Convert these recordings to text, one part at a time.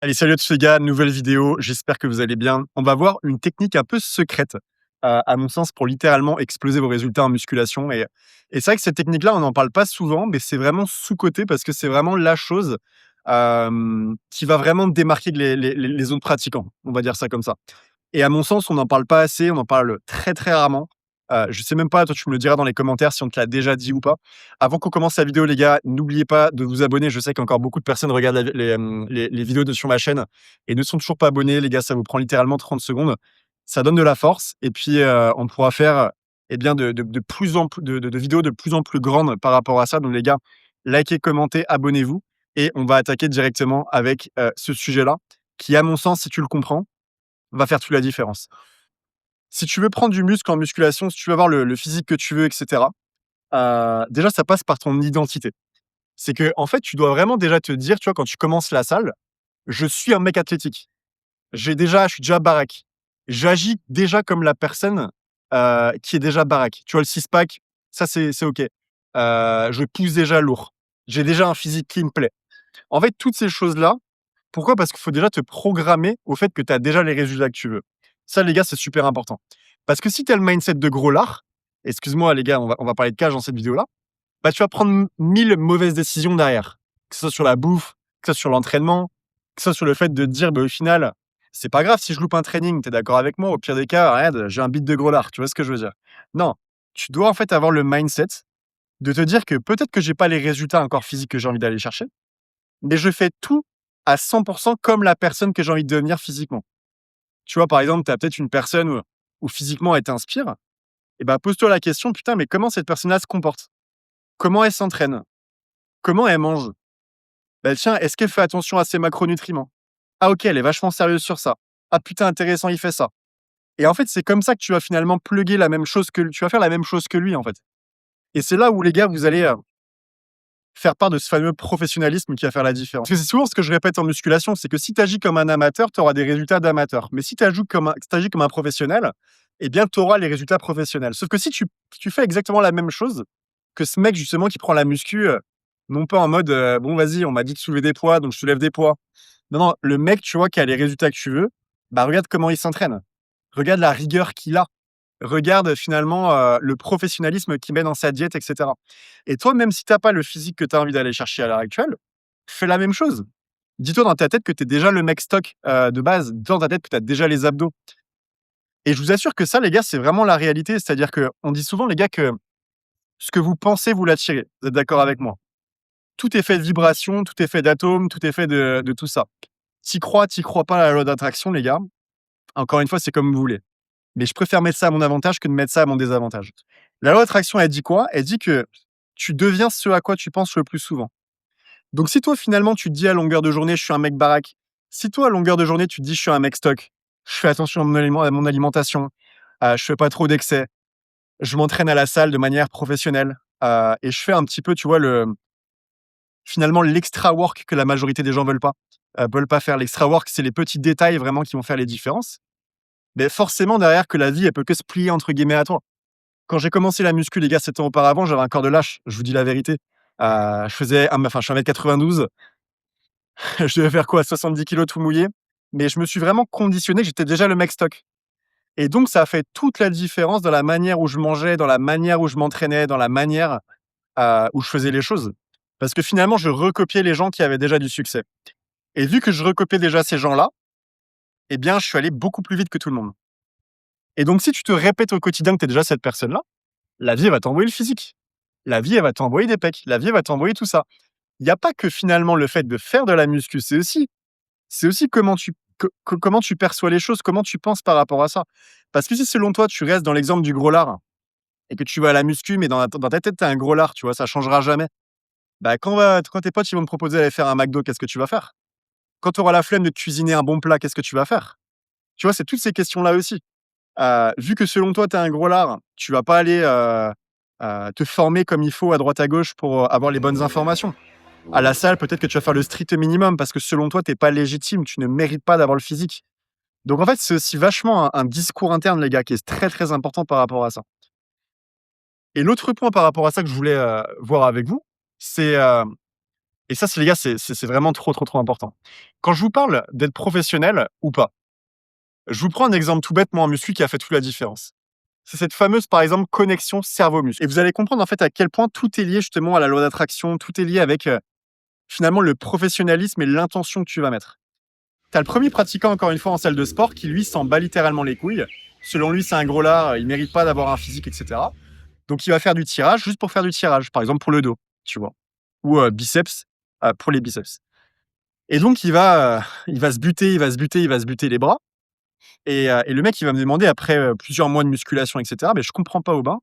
Allez, salut à tous les gars, nouvelle vidéo, j'espère que vous allez bien. On va voir une technique un peu secrète, à mon sens, pour littéralement exploser vos résultats en musculation et c'est vrai que cette technique-là, on n'en parle pas souvent, mais c'est vraiment sous-coté parce que c'est vraiment la chose, qui va vraiment démarquer les autres pratiquants, on va dire ça comme ça. Et à mon sens, on n'en parle pas assez, on en parle très, très rarement. Je sais même pas, toi, tu me le diras dans les commentaires si on te l'a déjà dit ou pas. Avant qu'on commence la vidéo, les gars, n'oubliez pas de vous abonner. Je sais qu'encore beaucoup de personnes regardent les vidéos sur ma chaîne et ne sont toujours pas abonnés. Les gars, ça vous prend littéralement 30 secondes. Ça donne de la force et puis, on pourra faire, eh bien, de plus en plus de vidéos de plus en plus grandes par rapport à ça. Donc les gars, likez, commentez, abonnez-vous et on va attaquer directement avec, ce sujet-là qui, à mon sens, si tu le comprends, va faire toute la différence. Si tu veux prendre du muscle en musculation, si tu veux avoir le physique que tu veux et cetera, déjà ça passe par ton identité. C'est que en fait, tu dois vraiment déjà te dire, tu vois, quand tu commences la salle: «Je suis un mec athlétique. Je suis déjà baraque. J'agis déjà comme la personne, qui est déjà baraque». Tu vois, le six-pack, ça c'est OK. Je pousse déjà lourd. J'ai déjà un physique qui me plaît. En fait, toutes ces choses-là, pourquoi? Parce qu'il faut déjà te programmer au fait que tu as déjà les résultats que tu veux. Ça, les gars, c'est super important. Parce que si tu as le mindset de gros lard, excuse-moi les gars, on va parler de cage dans cette vidéo-là, bah, tu vas prendre 1000 mauvaises décisions derrière. Que ce soit sur la bouffe, que ce soit sur l'entraînement, que ce soit sur le fait de te dire: «Bah, au final, c'est pas grave si je loupe un training, tu es d'accord avec moi? Au pire des cas, regarde, j'ai un beat de gros lard». Tu vois ce que je veux dire? Non, tu dois en fait avoir le mindset de te dire que peut-être que j'ai pas les résultats encore physiques que j'ai envie d'aller chercher, mais je fais tout à 100 comme la personne que j'ai envie de devenir physiquement. Tu vois, par exemple, tu as peut-être une personne où physiquement elle t'inspire, et ben pose-toi la question: «Putain, mais comment cette personne-là se comporte? Comment elle s'entraîne? Comment elle mange? Bah, tiens, est-ce qu'elle fait attention à ses macronutriments? Ah OK, elle est vachement sérieuse sur ça. Ah putain, intéressant, il fait ça». Et en fait, c'est comme ça que tu vas finalement plugger la même chose que tu vas faire la même chose que lui, en fait. Et c'est là où les gars, vous allez, faire part de ce fameux professionnalisme qui va faire la différence. Parce que c'est souvent ce que je répète en musculation, c'est que si tu agis comme un amateur, tu auras des résultats d'amateur. Mais si tu agis comme un professionnel, eh bien, tu auras les résultats professionnels. Sauf que si tu fais exactement la même chose que ce mec justement qui prend la muscu, non pas en mode, «Bon vas-y, on m'a dit de soulever des poids, donc je soulève des poids». Non, non, le mec, tu vois, qui a les résultats que tu veux, bah, regarde comment il s'entraîne. Regarde la rigueur qu'il a. Regarde finalement, le professionnalisme qu'il met dans sa diète et cetera. Et toi, même si tu as pas le physique que tu as envie d'aller chercher à l'heure actuelle, fais la même chose. Dis-toi dans ta tête que tu es déjà le mec stock, de base. Dis-toi dans ta tête que tu as déjà les abdos. Et je vous assure que ça, les gars, c'est vraiment la réalité. C'est-à-dire qu'on dit souvent, les gars, que ce que vous pensez, vous l'attirez. Vous êtes d'accord avec moi? Tout est fait de vibrations, tout est fait d'atomes, tout est fait de tout ça. Tu crois pas à la loi d'attraction, les gars, encore une fois, c'est comme vous voulez. Mais je préfère mettre ça à mon avantage que de mettre ça à mon désavantage. La loi d'attraction, elle dit quoi? Elle dit que tu deviens ce à quoi tu penses le plus souvent. Donc si toi, finalement, tu te dis à longueur de journée: «Je suis un mec baraque», si toi, à longueur de journée, tu te dis: «Je suis un mec stock, je fais attention à mon alimentation, je fais pas trop d'excès, je m'entraîne à la salle de manière professionnelle, et je fais un petit peu, tu vois, finalement, l'extra work que la majorité des gens veulent pas faire». L'extra work, c'est les petits détails vraiment qui vont faire les différences. Mais forcément derrière que la vie, elle peut que se «plier» entre guillemets à toi. Quand j'ai commencé la muscu, les gars, 7 ans auparavant, j'avais un corps de lâche, je vous dis la vérité. Je suis 1,92 m, je devais faire quoi? 70 kilos tout mouillé, mais je me suis vraiment conditionné, j'étais déjà le mec stock et donc ça a fait toute la différence dans la manière où je mangeais, dans la manière où je m'entraînais, dans la manière, où je faisais les choses. Parce que finalement, je recopiais les gens qui avaient déjà du succès et vu que je recopiais déjà ces gens-là, eh bien, je suis allé beaucoup plus vite que tout le monde et donc si tu te répètes au quotidien que tu es déjà cette personne-là, la vie, elle va t'envoyer le physique. La vie, elle va t'envoyer des pecs. La vie, elle va t'envoyer tout ça. Il y a pas que finalement le fait de faire de la muscu, c'est aussi comment tu perçois les choses, comment tu penses par rapport à ça. Parce que si selon toi, tu restes dans l'exemple du gros lard et que tu vas à la muscu, mais dans ta tête, tu es un gros lard, tu vois? Ça changera jamais. Bah, quand tes potes, ils vont te proposer d'aller faire un McDo, qu'est-ce que tu vas faire? Quand tu auras la flemme de te cuisiner un bon plat, qu'est-ce que tu vas faire? Tu vois, c'est toutes ces questions-là aussi. Vu que selon toi, tu es un gros lard, tu vas pas aller, te former comme il faut à droite à gauche pour, avoir les bonnes informations. À la salle, peut-être que tu vas faire le strict minimum parce que selon toi, tu es pas légitime, tu ne mérites pas d'avoir le physique. Donc en fait, c'est aussi vachement un discours interne, les gars, qui est très, très important par rapport à ça. Et l'autre point par rapport à ça que je voulais, voir avec vous, c'est, Et ça, c'est les gars, c'est vraiment trop, trop, trop important. Quand je vous parle d'être professionnel ou pas, je vous prends un exemple tout bête, moi, en muscu, qui a fait toute la différence. C'est cette fameuse, par exemple, connexion cerveau-muscle. Et vous allez comprendre, en fait, à quel point tout est lié justement à la loi d'attraction, tout est lié avec, finalement, le professionnalisme et l'intention que tu vas mettre. Tu as le premier pratiquant, encore une fois, en salle de sport, qui, lui, s'en bat littéralement les couilles. Selon lui, c'est un gros lard, il mérite pas d'avoir un physique, etc. Donc, il va faire du tirage juste pour faire du tirage, par exemple, pour le dos, tu vois. Ou biceps, pour les biceps. Et donc, il va se buter, il va se buter, il va se buter les bras. Et le mec, il va me demander après, plusieurs mois de musculation et cetera: «Mais je comprends pas, Aubin,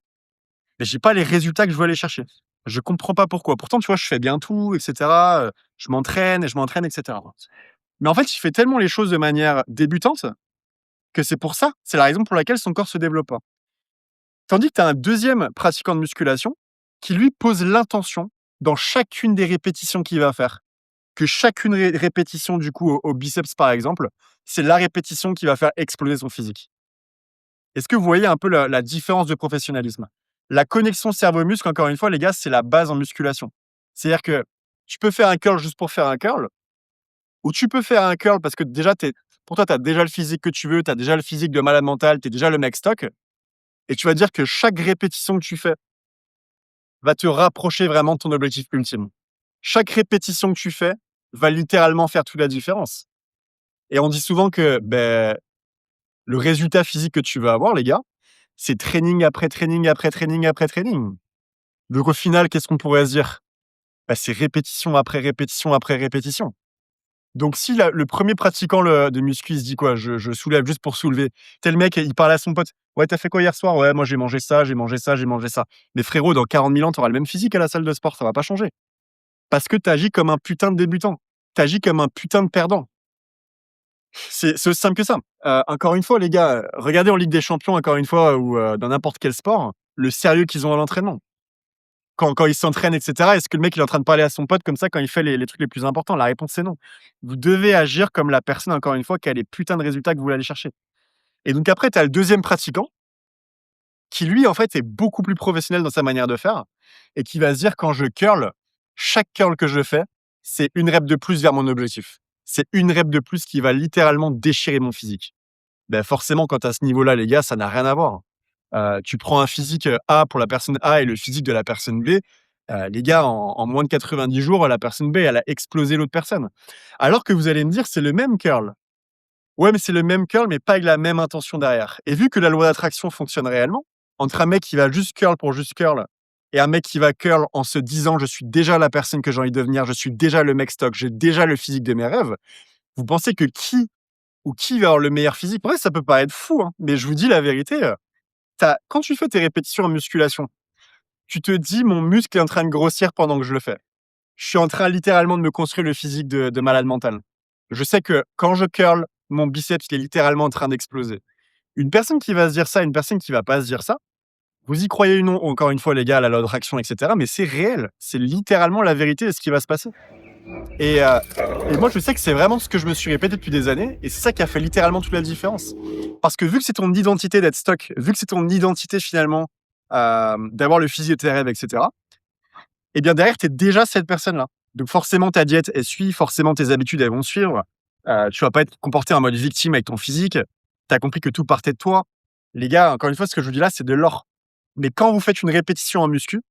mais j'ai pas les résultats que je veux aller chercher. Je comprends pas pourquoi. Pourtant, tu vois, je fais bien tout et cetera, je m'entraîne et je m'entraîne et cetera». Mais en fait, il fait tellement les choses de manière débutante que c'est pour ça, c'est la raison pour laquelle son corps se développe pas. Tandis que tu as un deuxième pratiquant de musculation qui, lui, pose l'intention dans chacune des répétitions qu'il va faire. Que chacune répétition, du coup, au biceps, par exemple, c'est la répétition qui va faire exploser son physique. Est-ce que vous voyez un peu la différence de professionnalisme? La connexion cerveau-muscle, encore une fois, les gars, c'est la base en musculation. C'est-à-dire que tu peux faire un curl juste pour faire un curl, ou tu peux faire un curl parce que déjà, pour toi, tu as déjà le physique que tu veux, tu as déjà le physique de malade mental, tu es déjà le mec stock, et tu vas dire que chaque répétition que tu fais va te rapprocher vraiment de ton objectif ultime. Chaque répétition que tu fais va littéralement faire toute la différence. Et on dit souvent que le résultat physique que tu vas avoir, les gars, c'est training après training après training après training. Donc au final, qu'est-ce qu'on pourrait se dire? C'est répétition après répétition après répétition. Donc si le premier pratiquant de muscu, il se dit quoi? Je soulève juste pour soulever. Tel mec, il parle à son pote: «Ouais, t'as fait quoi hier soir?» «Ouais, moi j'ai mangé ça, j'ai mangé ça, j'ai mangé ça». Mais frérot, dans 40 000 ans, tu auras le même physique à la salle de sport, ça va pas changer. Parce que tu agis comme un putain de débutant. Tu agis comme un putain de perdant. C'est aussi simple que ça. Encore une fois, les gars, regardez en Ligue des Champions, encore une fois, ou dans n'importe quel sport, le sérieux qu'ils ont à l'entraînement. Quand ils s'entraînent et cetera, est-ce que le mec, il est en train de parler à son pote comme ça quand il fait les trucs les plus importants? La réponse, c'est non. Vous devez agir comme la personne, encore une fois, qui a les putains de résultats que vous voulez aller chercher. Et donc après, tu as le deuxième pratiquant qui, lui, en fait, est beaucoup plus professionnel dans sa manière de faire et qui va se dire: «Quand je curl, chaque curl que je fais, c'est une rep de plus vers mon objectif. C'est une rep de plus qui va littéralement déchirer mon physique». Forcément, quand tu as ce niveau-là, les gars, ça n'a rien à voir. Tu prends un physique, A pour la personne A et le physique de la personne B, les gars, en moins de 90 jours, la personne B, elle a explosé l'autre personne. Alors que vous allez me dire: «C'est le même curl». Ouais, mais c'est le même curl, mais pas avec la même intention derrière. Et vu que la loi d'attraction fonctionne réellement, entre un mec qui va juste curl pour juste curl et un mec qui va curl en se disant: «Je suis déjà la personne que j'ai envie de devenir, je suis déjà le mec stock, j'ai déjà le physique de mes rêves», vous pensez que qui va avoir le meilleur physique? Ouais, ça peut paraître fou, hein, mais je vous dis la vérité, quand tu fais tes répétitions en musculation, tu te dis: «Mon muscle est en train de grossir pendant que je le fais. Je suis en train littéralement de me construire le physique de malade mental. Je sais que quand je curl, mon biceps, il est littéralement en train d'exploser». Une personne qui va se dire ça, une personne qui va pas se dire ça, vous y croyez ou non, encore une fois les gars, la loi d'attraction et cetera, mais c'est réel. C'est littéralement la vérité de ce qui va se passer. Et heu et moi je sais que c'est vraiment ce que je me suis répété depuis des années et c'est ça qui a fait littéralement toute la différence. Parce que vu que c'est ton identité d'être stock, vu que c'est ton identité finalement, d'avoir le physique de tes rêves et cetera, et bien derrière tu es déjà cette personne-là. Donc forcément ta diète elle suit, forcément tes habitudes elles vont suivre. Tu vas pas être comporté en mode victime avec ton physique. Tu as compris que tout partait de toi. Les gars, encore une fois, ce que je vous dis là, c'est de l'or. Mais quand vous faites une répétition en muscu,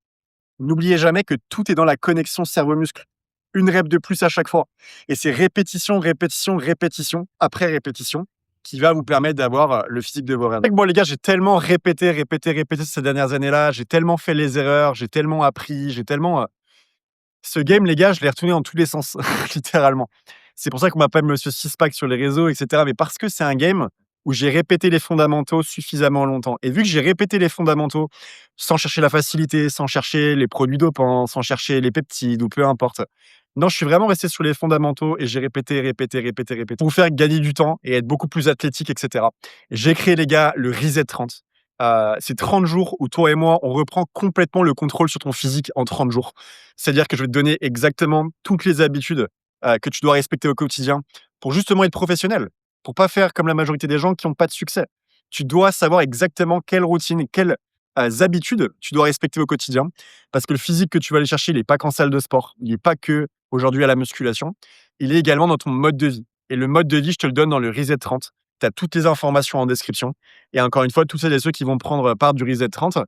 n'oubliez jamais que tout est dans la connexion cerveau-muscle. Une rep de plus à chaque fois. Et c'est répétition, répétition, répétition, après répétition, qui va vous permettre d'avoir le physique de vos rêves. Moi, les gars, j'ai tellement répété, répété, répété ces dernières années-là. J'ai tellement fait les erreurs, j'ai tellement appris, j'ai tellement. Ce game, les gars, je l'ai retourné dans tous les sens, littéralement. C'est pour ça qu'on m'appelle Monsieur Sixpack sur les réseaux, et cetera. Mais parce que c'est un game où j'ai répété les fondamentaux suffisamment longtemps. Et vu que j'ai répété les fondamentaux sans chercher la facilité, sans chercher les produits dopants, sans chercher les peptides ou peu importe. Non, je suis vraiment resté sur les fondamentaux et j'ai répété, répété, répété, répété pour vous faire gagner du temps et être beaucoup plus athlétique, et cetera. J'ai créé, les gars, le Reset 30. C'est 30 jours où toi et moi, on reprend complètement le contrôle sur ton physique en 30 jours. C'est-à-dire que je vais te donner exactement toutes les habitudes que tu dois respecter au quotidien pour justement être professionnel, pour pas faire comme la majorité des gens qui n'ont pas de succès. Tu dois savoir exactement quelle routine, quelle habitudes tu dois respecter au quotidien. Parce que le physique que tu vas aller chercher, il est pas qu'en salle de sport. Il est pas que aujourd'hui à la musculation. Il est également dans ton mode de vie. Et le mode de vie, je te le donne dans le Reset 30. Tu as toutes les informations en description. Et encore une fois, tous celles et ceux qui vont prendre part du Reset 30,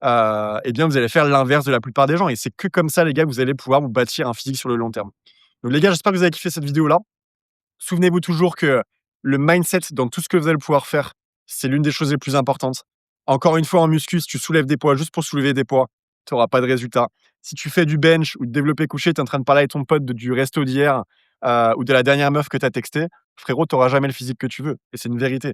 eh bien, vous allez faire l'inverse de la plupart des gens. Et c'est que comme ça, les gars, que vous allez pouvoir vous bâtir un physique sur le long terme. Donc, les gars, j'espère que vous avez kiffé cette vidéo-là. Souvenez-vous toujours que le mindset dans tout ce que vous allez pouvoir faire, c'est l'une des choses les plus importantes. Encore une fois, en muscu, si tu soulèves des poids juste pour soulever des poids, tu n'auras pas de résultat. Si tu fais du bench ou de développé couché, tu es en train de parler avec ton pote du resto d'hier ou de la dernière meuf que tu as texté, frérot, tu n'auras jamais le physique que tu veux. Et c'est une vérité.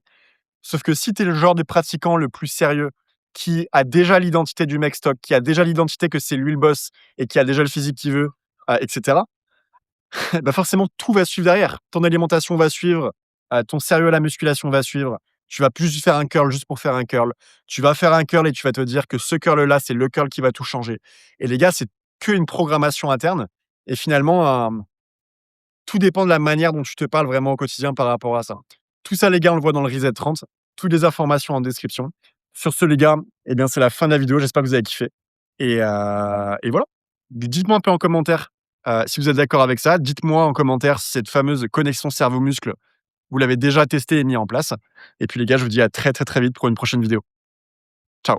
Sauf que si tu es le genre de pratiquant le plus sérieux, qui a déjà l'identité du mec stock, qui a déjà l'identité que c'est lui le boss et qui a déjà le physique qu'il veut, etc., bah, forcément, tout va suivre derrière. Ton alimentation va suivre, ton sérieux à la musculation va suivre. Tu vas plus faire un curl juste pour faire un curl. Tu vas faire un curl et tu vas te dire que ce curl-là, c'est le curl qui va tout changer. Et les gars, c'est qu'une programmation interne. Et finalement, tout dépend de la manière dont tu te parles vraiment au quotidien par rapport à ça. Tout ça, les gars, on le voit dans le Reset 30. Toutes les informations en description. Sur ce, les gars, eh bien, c'est la fin de la vidéo. J'espère que vous avez kiffé. Et voilà. Dites-moi un peu en commentaire si vous êtes d'accord avec ça. Dites-moi en commentaire si cette fameuse connexion cerveau-muscle, vous l'avez déjà testée et mis en place. Et puis, les gars, je vous dis à très, très, très vite pour une prochaine vidéo. Ciao.